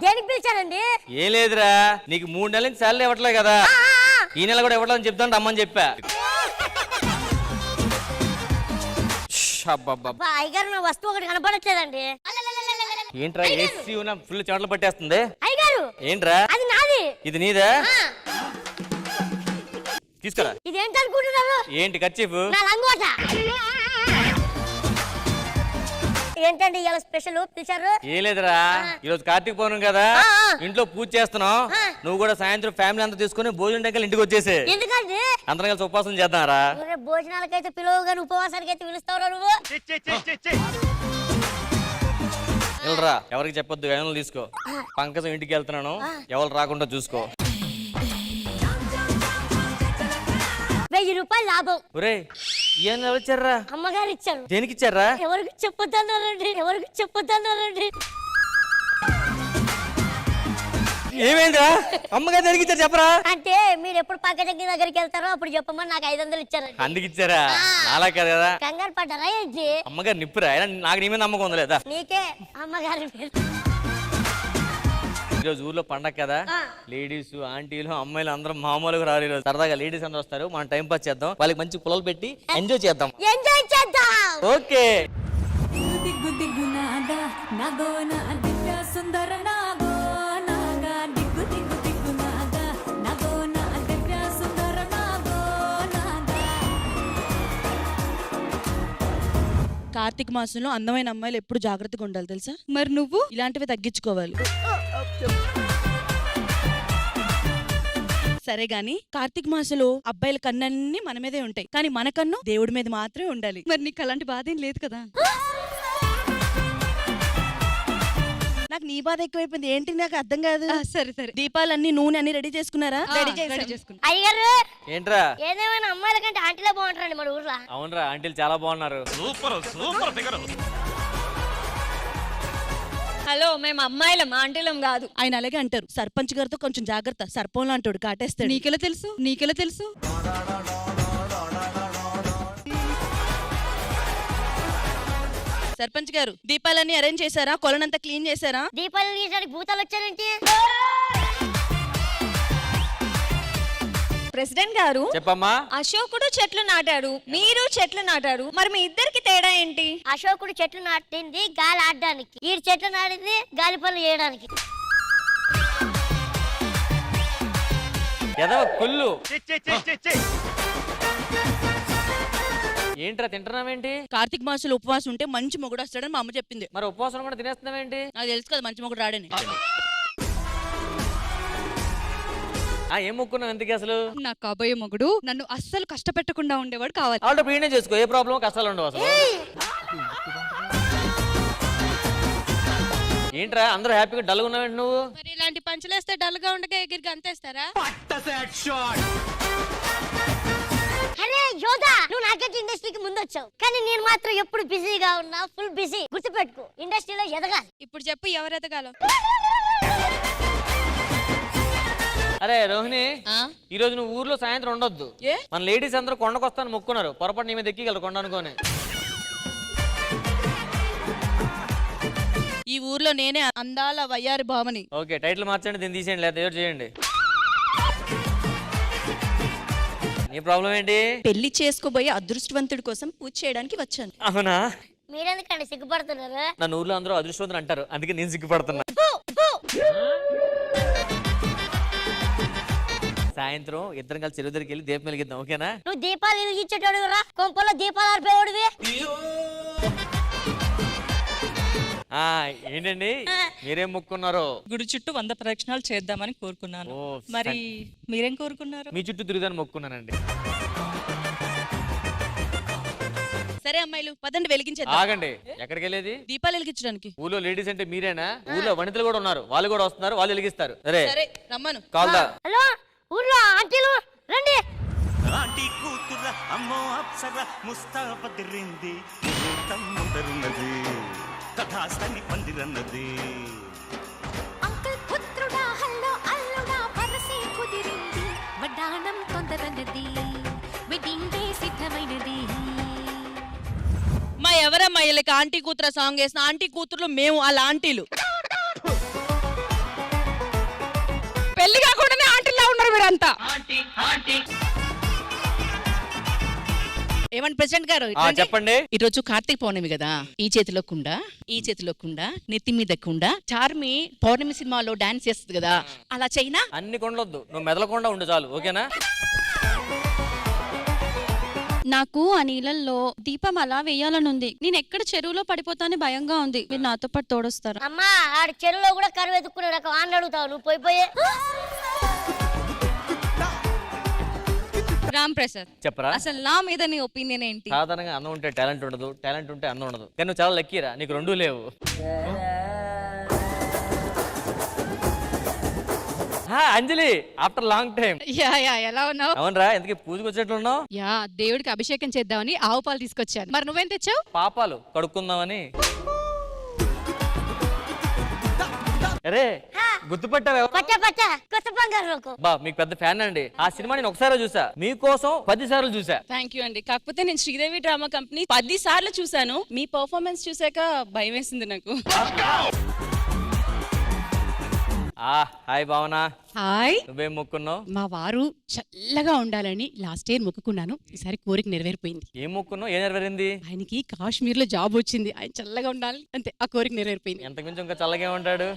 దేనికి పిలిచారండి? ఏం లేదురా, నీకు 3 నెలల నుంచి సాలరీ ఇవ్వట్లేదు కదా, ఈ నెల కూడా ఇవ్వట్లేదని చెప్తాను రమ్మని చెప్పా. అయ్యగారు నా వస్తువు ఒకటి కనపడట్లేదండి. ఏంట్రా ఏసీ ఉన్న ఫుల్ చెమటలు పట్టేస్తుంది? అయ్యగారు ఏంట్రా అది నాది. ఇది నీదా? తీసుకురా. ఇదేంటి అనుకుంటున్నారు? ఏంటి కర్చీఫ్? నా లంగోట. ఏంటండి ఇలా స్పెషల్ పిలిచారు? ఏం లేదురా, ఈరోజు కార్తీక పౌర్ణమి కదా, ఇంట్లో పూజ చేస్తున్నావు, నువ్వు కూడా సాయంత్రం ఫ్యామిలీ అంతా తీసుకుని భోజనం టెంకల్ ఇంటికి వచ్చేసి ఎందుకండి అందరం కలిసి ఉపవాసం చేద్దాంరా. భోజనాలకైతే పిలువు కానీ ఉపవాసానికి అయితే పిలుస్తావురా నువ్వు? వెళ్ళరా, ఎవరికి చెప్పొద్దు, ఏమైనా తీసుకో. పంకజం ఇంటికి వెళ్తున్నాను, ఎవరు రాకుండా చూసుకో. 1000 రూపాయలు లాభం. ఒరే ఏం ఇచ్చారా? అమ్మగారు ఇచ్చారు. దేనికి ఇచ్చారా? ఎవరికి చెప్పొద్దన్నారండి, ఎవరికి చెప్పొద్దన్నారండి. ఏమైందిరా? అమ్మగారు దేనికి ఇచ్చారు చెప్పరా? అంటే మీరు ఎప్పుడు పక్క దగ్గరికి వెళ్తారో అప్పుడు చెప్పమని నాకు 500 ఇచ్చారండి. అందుకు ఇచ్చారా? నాలా కదా. కంగారు పడ్డారా ఏంటి? అమ్మగారు నిప్పురా, నాకు నీ మీద నమ్మకం ఉంది లేదా? నీకే అమ్మగారి మీద. ఈరోజు ఊర్లో పండగ కదా, లేడీస్ ఆంటీలు అమ్మాయిలు అందరూ మామూలుగా రారు. ఈరోజు సరదాగా లేడీస్ అందరూ వస్తారు, మనం టైం పాస్ చేద్దాం, వాళ్ళకి మంచి పుల్లలు పెట్టి ఎంజాయ్ చేద్దాం. ఎంజాయ్ చేద్దాం. ఓకే. కార్తీక మాసంలో అందమైన అమ్మాయిలు ఎప్పుడు జాగ్రత్తగా ఉండాలి తెలుసా? మరి నువ్వు ఇలాంటివి తగ్గించుకోవాలి. సరే గాని కార్తీక మాసంలో అబ్బాయిల కన్నన్నీ మన మీదే ఉంటాయి, కానీ మన కన్ను దేవుడి మీద మాత్రమే ఉండాలి. మరి నీకు అలాంటి బాధ ఏం లేదు కదా? నాకు నీ బాధ ఎక్కువైపోయింది ఏంటి, నాకు అర్థం కాదు. సరే సరే, దీపాలన్నీ నూనె అన్ని రెడీ చేసుకున్నారా? రెడీ చేసుకున్నా. అయ్యగారు ఏంట్రా? ఏదేమైనా అమ్మాయిల కంటే ఆంటీలే బాగుంటారండి మన ఊర్లో. అవునరా, ఆంటీలు చాలా బాగున్నారు. హలో, మేము అమ్మాయిలం ఆంటీలం కాదు. ఆయన అలాగే అంటారు. సర్పంచ్ గారితో కొంచెం జాగ్రత్త, సర్పంలో అంటాడు, కాటేస్తాడు. నీకెలా తెలుసు? నీకెలా తెలుసు? సర్పంచ్ గారు దీపాలన్నీ అరేంజ్ చేశారా? కొలనంతా క్లీన్ చేశారా? దీపాలు తీయడానికి భూతాలు వచ్చారంటే. ప్రెసిడెంట్ గారు చెప్పమ్మా. అశోకుడు చెట్లు నాటాడు, మీరు చెట్లు నాటారు, మరి మీ ఇద్దరికి తేడా ఏంటి? అశోకుడు చెట్లు నాటింది గాలి ఆడడానికి, ఈ చెట్లు నాటింది గాలి పనులు చేయడానికి. ఎదవ కుళ్ళు. ఏంట్రా తింటున్నావేంటి? కార్తీక మాసంలో ఉపవాసం ఉంటే మంచి మొగుడు వస్తాడని మా అమ్మ చెప్పింది. మరి ఉపవాసం కూడా తినేస్తున్నావేంటి? నాకు తెలుసు కదా మంచి మొగుడు రాడని. ఏం మొక్కున్నావు ఎందుకు అసలు? నా కాబోయే మొగుడు నన్ను అస్సలు కష్టపెట్టకుండా ఉండేవాడు కావాలి. ఆల్రెడీ పీనే చేసుకో, ఏ ప్రాబ్లం కష్టాలు ఉండవు అసలు. ఏంట్రా అందరూ హ్యాపీగా డల్గా ఉన్నావేంటి నువ్వు? మరి ఇలాంటి పంచలేస్తే డల్ గా ఉండగా ఎగిరికి అంతేస్తారా? అరే యోధా, నువ్వు నాకంటే ఇండస్ట్రీకి ముందు వచ్చావు, కానీ నేను మాత్రం ఎప్పుడు బిజీగా ఉన్నా, ఫుల్ బిజీ. గుర్తుపెట్టుకో, ఇండస్ట్రీలో ఎదగాలి. ఇప్పుడు చెప్పు ఎవరు ఎదగాలో. అరే రోహిణి, ఈ రోజు నువ్వు ఊర్లో సాయంత్రం ఉండొద్దు. మన లేడీస్ అందరూ కొండకు వస్తాను మొక్కున్నారు, పొరపాటు నీ మీద ఎక్కిగలరు కొండ అనుకోని. ఈ ఊర్లో నేనే అందాల వయ్యారి భామని. ఓకే, టైటిల్ మార్చండి, దీన్ని తీసేయండి, లేదా ఏదో చేయండి. నీ ప్రాబ్లం ఏంటి? పెళ్లి చేసుకోబోయే అదృష్టవంతుడి కోసం పూజ చేయడానికి వచ్చాను. అవునా? మీరెందుకండి సిగ్గుపడుతున్నారు? నన్ను ఊర్లో అందరూ అదృష్టవంతులు అంటారు, అందుకే నేను సిగ్గుపడుతున్నా. సాయంత్రం ఇద్దరం కలిసి చెరువు దగ్గరికి వెళ్ళి దీపం వెలిగిద్దాం, ఓకేనా? నువ్వు దీపాలు వెలిగించేటోడు రా, కొంపలో దీపాలు ఆర్పేవాడివి. ఏంటండి మీరేం మొక్కున్నారు? గుడి చుట్టూ 100 ప్రదక్షిణాలు చేద్దామని కోరుకున్నాను. మరి మీరేం కోరుకున్నారు? మీ చుట్టూ తిరుగుదాన్ని మొక్కున్నానండి. సరే అమ్మాయిలు పదండి వెలిగించేద్దాం. ఆగండి, ఎక్కడికి వెళ్ళేది? దీపాలు వెలిగించడానికి. ఊళ్ళో లేడీస్ అంటే మీరేనా? ఊళ్ళో వనితలు కూడా ఉన్నారు, వాళ్ళు కూడా వస్తున్నారు, వాళ్ళు వెలిగిస్తారు. సరే రమ్మను. కాల్దా. హలో ఊర్లో ఆంటీలు రండి. ఆంటీ కూతుర అమ్మో అప్సర ముస్తాబదిరింది, ముహూర్తం ముందరున్నది, తథాస్తని పందిరన్నది. అంకుల్ పుత్రుడా హల్లో అల్లుడా వరసే కుదిరింది, వడ్డాణం తొందరన్నది, వెడ్డింగ్ డే సిద్ధమైనది. మా ఎవరమ్మా వీళ్ళకి ఆంటీ కూతుర సాంగ్ వేసిన? ఆంటీ కూతురులో మేము వాళ్ళ ఆంటీలు. పెళ్లి కాకుండానే ఆంటీలా ఉన్నారు మీరంతా. ఏమండి ప్రెసిడెంట్ గారు చెప్పండి. ఈ రోజు కార్తీక పౌర్ణమి కదా, ఈ చేతిలో కుండ, ఈ చేతిలో కుండ, నెత్తి మీద కుండ. చార్మి పౌర్ణమి సినిమాలో డాన్స్ చేస్తుంది కదా, అలా చైనా. అన్ని కొండొద్దు, నువ్వు మెదలకుండా ఉండు చాలు, ఓకేనా? నాకు ఆ నీళ్ళల్లో దీపం అలా వేయాలని ఉంది. నేను ఎక్కడ చెరువులో పడిపోతానే భయంగా ఉంది. మీరు నాతో పాటు తోడొస్తారా? అమ్మా ఆడ చెరువులో కూడా కరువు ఎత్తుకునే రకం ఆన్ అడుగుతావు నువ్వు, పోయిపోయే. రామ్ ప్రసాద్, చెప్పరా. అసలు నా మీద నీ ఒపీనియన్ ఏంటి? సాధారణంగా అందం ఉంటే టాలెంట్ ఉండదు, టాలెంట్ ఉంటే అందం ఉండదు. కానీ నువ్వు చాలా లక్కీరా, నీకు రెండూ లేవు. Anjali, after long time. Yeah yeah, ఎలా ఉన్నావు? అవునరా, ఎందుకు పూజకు వచ్చినట్లున్నావు? యా, దేవుడికి అభిషేకం చేద్దామని ఆవు పాలు తీసుకొచ్చాను. మరి నువ్వేం తెచ్చావు? పాపాలు కడుక్కుందామని. అరే గుర్తుపట్టావా? పచ్చ పచ్చ కొత్త బంగారు బా, మీకు పెద్ద ఫ్యాన్ అండి. ఆ సినిమా నేను ఒకసారి చూసా, మీకోసం 10 సార్లు చూసా. థ్యాంక్ యూ అండి. కాకపోతే నేను శ్రీదేవి డ్రామా కంపెనీ 10 సార్లు చూసాను. మీ పర్ఫార్మెన్స్ చూసాక భయం వేసింది నాకు. హాయ్ భావన. హాయ్. నువ్వేం మొక్కున్నావు? మా వారు చల్లగా ఉండాలని లాస్ట్ ఇయర్ మొక్కుకున్నాను. ఈసారి కోరిక నెరవేరిపోయింది. ఏం మొక్కున్నావు? ఏం నెరవేరింది? ఆయనకి కాశ్మీర్ లో జాబ్ వచ్చింది. ఆయన చల్లగా ఉండాలి, అంతే. ఆ కోరిక నెరవేరిపోయింది. ఎంతకుమించి ఇంకా చల్లగా ఉంటాడు.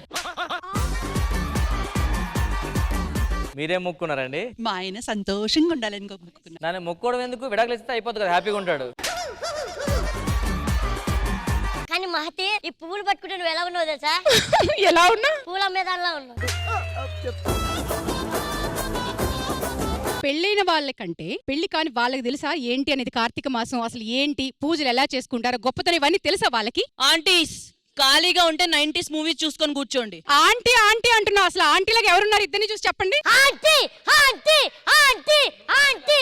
మీరేం మొక్కున్నారండి? మా ఆయన సంతోషంగా ఉండాలని మొక్కుకున్నాను. దాన్ని మొక్కోవడం ఎందుకు? విడాకులు ఇస్తే అయిపోతుంది కదా, హ్యాపీగా ఉంటాడు. కానీ మహతి, ఈ పువ్వులు పట్టుకుంటే నువ్వు ఎలా ఉన్నావు తెలుసా? ఎలా ఉన్నా? పూల మీదాల్లో ఉన్నావు. పెళ్ళైన వాళ్ళకంటే పెళ్లి కాని వాళ్ళకి తెలుసా ఏంటి అనేది కార్తీక మాసం, అసలు ఏంటి, పూజలు ఎలా చేసుకుంటారో, గొప్పతనం ఇవన్నీ తెలుసా వాళ్ళకి? ఆంటీస్ ఖాళీగా ఉంటే 90s మూవీస్ చూసుకొని కూర్చోండి. ఆంటీ ఆంటీ అంటున్నావు, అసలు ఆంటీలకు ఎవరున్నారు? ఇద్దరిని చూసి చెప్పండి. Aunty aunty aunty aunty.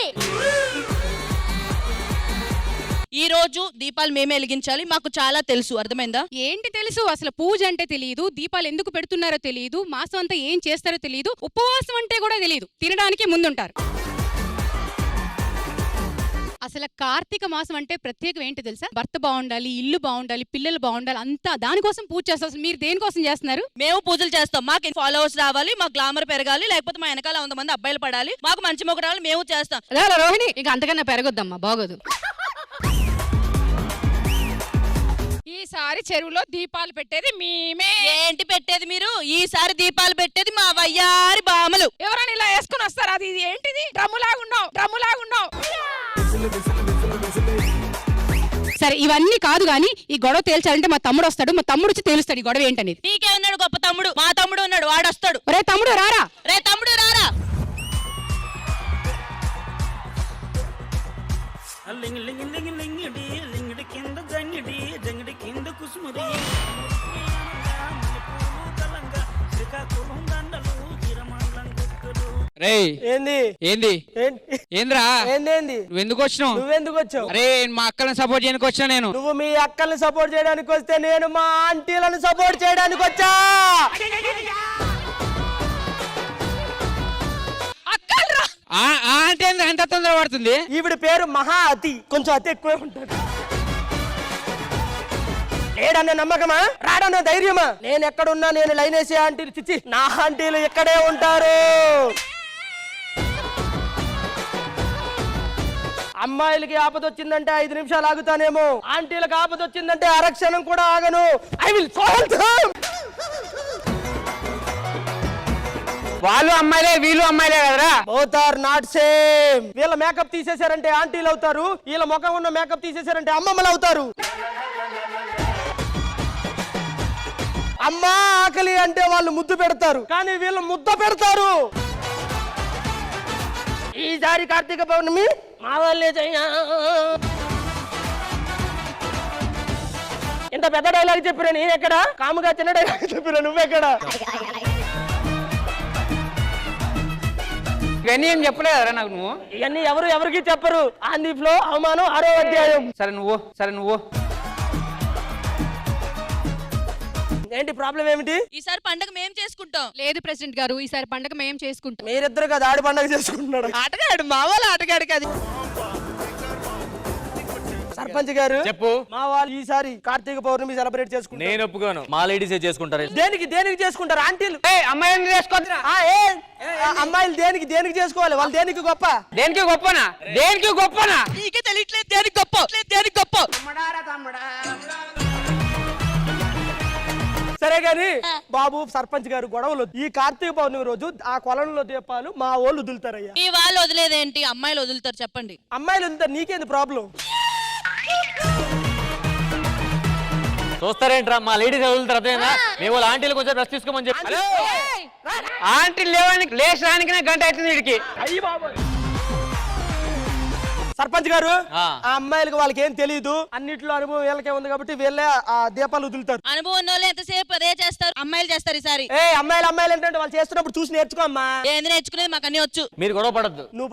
ఈ రోజు దీపాలు మేమే వెలిగించాలి, మాకు చాలా తెలుసు, అర్థమైందా? ఏంటి తెలుసు? అసలు పూజ అంటే తెలియదు, దీపాలు ఎందుకు పెడుతున్నారో తెలియదు, మాసం అంతా ఏం చేస్తారో తెలియదు, ఉపవాసం అంటే కూడా తెలియదు, తినడానికి ముందుంటారు. అసలు కార్తీక మాసం అంటే ప్రత్యేకం ఏంటి తెలుసా? భర్త బాగుండాలి, ఇల్లు బాగుండాలి, పిల్లలు బాగుండాలి, అంతా దానికోసం పూజ చేస్తారు. అసలు మీరు దేనికోసం చేస్తున్నారు? మేము పూజలు చేస్తాం, మాకు ఫాలోవర్స్ రావాలి, మాకు గ్లామర్ పెరగాలి, లేకపోతే మా వెనకాల 100 మంది అబ్బాయిలు పడాలి, మాకు మంచి మొగ్గు రావాలి, మేము చేస్తాం. రోహిణి, ఇంకా అంతకన్నా పెరగొద్దమ్మా, బాగోదు. ఈసారి చెరువులో దీపాలు పెట్టేది మేమే. ఏంటి పెట్టేది మీరు? ఈసారి దీపాలు పెట్టేది మా వయ్యారి బామలు. ఎవరైనా ఇలా వేసుకుని వస్తారు? అది ఇది ఏంటిది? డ్రమ్ములాగున్నావు, డ్రమ్ములాగున్నావు. సరే, ఇవన్నీ కాదు గానీ ఈ గొడవ తేల్చాలంటే మా తమ్ముడు వస్తాడు, మా తమ్ముడు వచ్చి తేలుస్తాడు ఈ గొడవ ఏంటనేది. నీకే ఉన్నాడు గొప్ప తమ్ముడు, మా తమ్ముడు ఉన్నాడు, వాడొస్తాడు. రే తమ్ముడు రారా, రే తమ్ముడు రారా. ఏంది ఏంద్రా నువ్వు ఎందుకు వచ్చినావు? నువ్వెందుకు వచ్చావు? అరే మా అక్కలను సపోర్ట్ చేయడానికి వచ్చినా నేను. నువ్వు మీ అక్కల్ని సపోర్ట్ చేయడానికి వస్తే నేను మా ఆంటీలను సపోర్ట్ చేయడానికి వచ్చా. అంటే ఎంత తొందర పడుతుంది? ఈవిడ పేరు మహా అతి, కొంచెం అతి ఎక్కువే ఉంటుంది. లేడన్న నమ్మకమా, రాడన్న ధైర్యమా? నేను ఎక్కడున్నా నేను లైన్ వేసే ఆంటీలు, చిచ్చి నా ఆంటీలు ఇక్కడే ఉంటారు. అమ్మాయిలకి ఆపద వచ్చిందంటే 5 నిమిషాలు ఆగుతానేమో, ఆంటీలకు ఆపద వచ్చిందంటే అరక్షణం కూడా ఆగను. I will solve them. వాళ్ళు అమ్మాయిలే, వీళ్ళు అమ్మాయిలే కదరా. Both are not same. వీళ్ళ మేకప్ తీసేశారంటే ఆంటీలు అవుతారు, వీళ్ళ ముఖం ఉన్న మేకప్ తీసేశారంటే అమ్మమ్మలు అవుతారు. అమ్మా ఆకలి అంటే వాళ్ళు ముద్దు పెడతారు, కానీ వీళ్ళు ముద్ద పెడతారు. ఈసారి కార్తీక పౌర్ణమి మా వాళ్ళే చెయ్యా. ఇంత పెద్ద డైలాగ్ చెప్పినా నేనెక్కడ? కాముగా చిన్న డైలాగ్ చెప్పినా నువ్వెక్కడ? ఇవన్నీ ఏం చెప్పలేదురా నాకు నువ్వు? ఇవన్నీ ఎవరికి చెప్పరు. ఆన్ ది ఫ్లో అవమానం 6వ అధ్యాయం. సరే నువ్వు ఏంటి ప్రాబ్లం ఏమిటి? ఈసారి పండగ మేము చేసుకుంటాం. లేదు ప్రెసిడెంట్ గారు, ఈసారి పండగ మేము చేసుకుంటాం. మీరిద్దరు కదా ఆడి పండగ చేసుకుంటున్నాడు. ఆటగాడు, మా వాళ్ళ ఆటగాడు కాదు. సర్పంచ్ గారు చెప్పు. మా వాళ్ళు ఈసారి కార్తీక పౌర్ణమి సెలబ్రేట్ చేసుకుంటారు. నేను ఒప్పుకోను. మా లేడీసే చేసుకుంటారు. దేనికి చేసుకుంటారు ఆంటీలు? అమ్మాయిని చేసుకోవద్దురా. అమ్మాయిలు దేనికి చేసుకోవాలి? వాళ్ళు దేనికి గొప్ప? దేనికి గొప్పనా? దేనికి గొప్పనా? నీకే తెలియట్లేదు దేనికి గొప్ప, దేనికి గొప్ప. సరే గాని బాబు సర్పంచ్ గారు గొడవలు ఈ కార్తీక పౌర్ణమి రోజు ఆ కొలంలో దీపాలు మా వాళ్ళు వదులుతారయ్యా. ఈ వాళ్ళు వదిలేదేంటి, అమ్మాయిలు వదులుతారు చెప్పండి. అమ్మాయిలు వదులుతారు, నీకేంది ప్రాబ్లం? చూస్తారేంట్రా మా లేడీస్ వదులుతారు అదేనా? మేము వాళ్ళ ఆంటీలు కొంచెం రెస్ట్ తీసుకోమని చెప్పి. ఆంటీ లేవడానికి లేచడానికి గంట అవుతుంది వీడికి. అయ్యి బాబు సర్పంచ్ గారు ఆ అమ్మాయిలకు వాళ్ళకి ఏం తెలియదు, అన్నిట్లో అనుభవం వీళ్ళకే ఉంది కాబట్టి వీళ్ళే ఆ దీపాలు వదులుతారు. అనుభవం ఉన్న వాళ్ళు ఎంతసేపు అదే చేస్తారు, అమ్మాయిలు చేస్తారు ఈసారి. అమ్మాయిలు అంటే వాళ్ళు చేస్తున్నప్పుడు చూసి నేర్చుకో అమ్మా. ఏంది నేర్చుకునేది, మాకు అన్ని వచ్చు. మీరు గొడవ పడద్దు. నువ్వు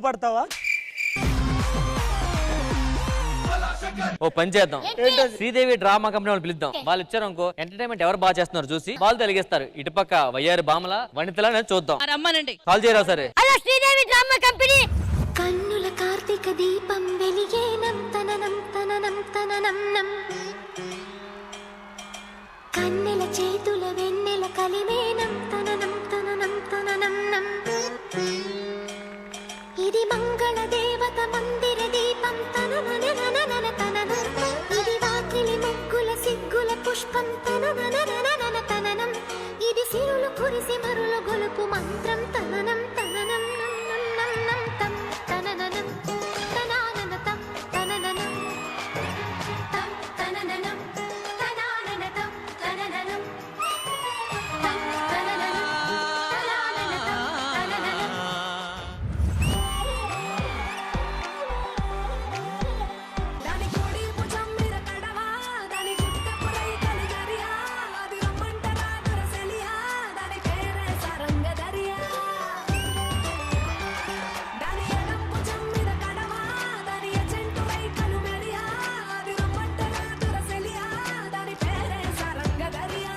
పడతావా? ఓ పని చేద్దాం, శ్రీదేవి డ్రామా కంపెనీ వాళ్ళు పిలుద్దాం. వాళ్ళు ఇచ్చారు అనుకో ఎంటర్టైన్మెంట్ ఎవరు బాగా చేస్తున్నారు చూసి వాళ్ళు తెలిగిస్తారు. ఇటుపక్క వయ్యారి బామల వనితల చూద్దాం. రమ్మనండి. కాల్ చేయరా సరే. Hello Sridevi drama company. కన్నుల కార్తీక దీపం వెలిగేనం తననం తననం తననం నం. కన్నెల చేతుల వెన్నెల కలిమేనం తననం తననం తననం నం. ఇది మంగళ దేవత మందిర దీపం తనననననన తననం. ఇది వాకిలి ముగ్గుల సిగ్గుల పుష్పం తనననననన తననం. ఇది సిరులు కురిసి మరులు గొలుపు మంత్రం తననం తననం నం నం నం తం తనననం తనానన తం తనననం తం తనననం తనానన తం తనననం తం తనననం తనానన తం తనననం. దాని కోడి భుజం మీద కడవా, దాని గుట్టపురై కలిగరియా, అది రమ్మంటరా దొరసెలియా, దాని పేరే సరంగదరియా. దాని ఎడం భుజం మీద కడవా, దాని ఎజెంటువై కలుమెరియా, అది రమ్మంటరా దొరసెలియా, దాని పేరే సరంగదరియా.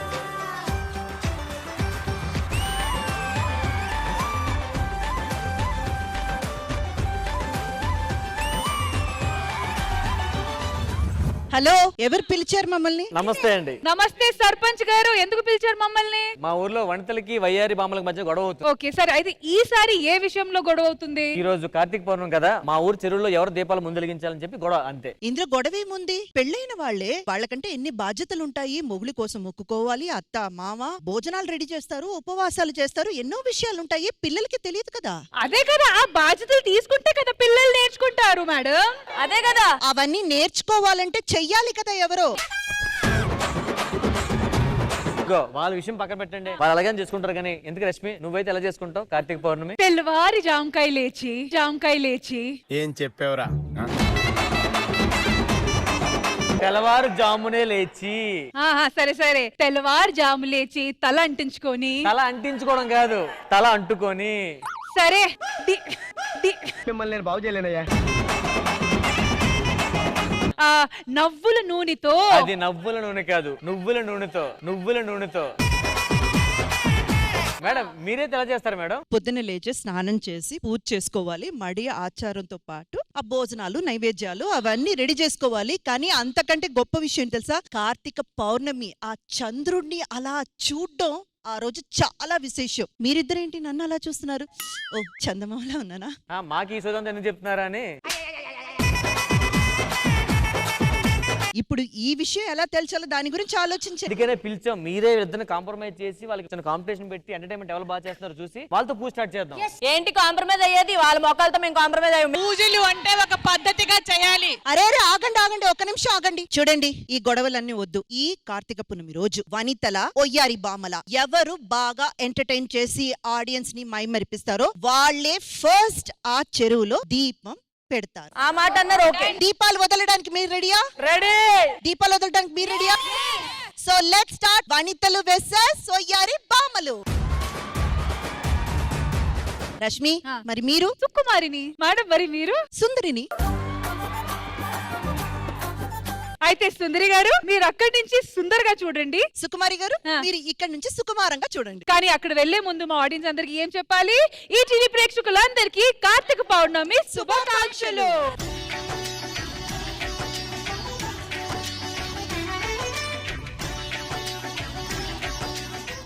హలో, ఎవరు పిలిచారు మమ్మల్ని? నమస్తే అండి. నమస్తే సర్పంచ్ గారు, ఎందుకు పిలిచారు మమ్మల్ని? మా ఊర్లో వనితలకి వయ్యారి బామలకు మధ్య గొడవ అవుతుంది. ఓకే సరే, అయితే ఈసారి ఏ విషయంలో గొడవ అవుతుంది? ఈ రోజు కార్తీక పౌర్ణమి కదా, మా ఊరు చెరువులో ఎవరు దీపాలు ముందలిగించాలని చెప్పి గొడవ అంతే. ఇందులో గొడవేముంది? పెళ్ళైన వాళ్లే, వాళ్ళకంటే ఎన్ని బాధ్యతలుంటాయి. మొగులి కోసం మొక్కుకోవాలి, అత్త మామ భోజనాలు రెడీ చేస్తారు, ఉపవాసాలు చేస్తారు, ఎన్నో విషయాలుంటాయి. పిల్లలకి తెలియదు కదా. అదే కదా, ఆ బాధ్యతలు తీసుకుంటే కదా పిల్లలు నేర్చుకుంటారు మేడం. అదే కదా, అవన్నీ నేర్చుకోవాలంటే చెయ్యాలి కదా ఎవరో. వాళ్ళ విషయం పక్కన పెట్టండి, వాళ్ళు అలాగే చేసుకుంటారు. కానీ ఎందుకు రష్మి, నువ్వైతే ఎలా చేసుకుంటావు కార్తీక పౌర్ణమి? తెల్లవారి జామకాయ లేచి ఏం చెప్పావురా? తెల్లవారు జామునే లేచి. సరే సరే, తెల్లవారు జాము లేచి తల అంటించుకొని. తల అంటించుకోవడం కాదు, తల అంటుకొని. సరే మిమ్మల్ని నేను బాగు చేయలేనయ్యా. నవ్వుల నూనెతో. అది నవ్వుల నూనె కాదు, నువ్వుల నూనెతో. మేడం మీరే ఎలా చేస్తారు మేడం? పొద్దున్న లేచి స్నానం చేసి పూజ చేసుకోవాలి. మడి ఆచారంతో పాటు ఆ భోజనాలు నైవేద్యాలు అవన్నీ రెడీ చేసుకోవాలి. కానీ అంతకంటే గొప్ప విషయం తెలుసా? కార్తీక పౌర్ణమి ఆ చంద్రుడిని అలా చూడ్డం ఆ రోజు చాలా విశేషం. మీరిద్దరేంటి నన్ను అలా చూస్తున్నారు? ఓ చందమామలా ఉన్నానా? మాకు ఈ సోదంతా ఎందుకు చెప్తున్నారా అని. ఇప్పుడు ఈ విషయం ఎలా తెలిసాలో దాని గురించి ఆలోచించండి. ఎందుకనే పిలిచాం, మీరే ఇద్దరిని కాంప్రమైజ్ చేసి వాళ్ళకి చిన్న కాంపిటీషన్ పెట్టి ఎంటర్టైన్మెంట్ ఎవరు బాగా చేస్తున్నారు చూసి వాళ్ళతో పూజ స్టార్ట్ చేద్దాం. ఏంటి కాంప్రమైజ్ అయ్యేది? వాళ్ళ మొక్కలతో మేము కాంప్రమైజ్ అయ్యాం. పూజలు అంటే ఒక పద్ధతిగా చేయాలి. అరే ఆగండి, ఒక్క నిమిషం ఆగండి. చూడండి, ఈ గొడవలన్నీ వద్దు. ఈ కార్తీక పున్నమి రోజు వనితల ఒయ్యారి బామల ఎవరు బాగా ఎంటర్టైన్ చేసి ఆడియన్స్ ని మైమరిపిస్తారో వాళ్ళే ఫస్ట్ ఆ చెరువులో దీపం పెడతారు. ఆ మాట అన్నారు. ఓకే, దీపాలు వదలడానికి మీరు రెడీయా? రెడీ. దీపాలు వదలడానికి మీరు రెడీయా? So let's start. వనితలు వెర్సెస్ ఒయ్యారి బామలు. రష్మి, మరి మీరు? సుకుమారిని. మేడం మరి మీరు? సుందరిని. అయితే సుందరి గారు, మీరు అక్కడి నుంచి సుందరగా చూడండి. సుకుమారి గారు, మీరు ఇక్కడ నుంచి సుకుమారంగా చూడండి. కానీ అక్కడ వెళ్లే ముందు మా ఆడియన్స్ అందరికి ఏం చెప్పాలి? ఈ టీవీ ప్రేక్షకులందరికీ కార్తీక పౌర్ణమి శుభాకాంక్షలు.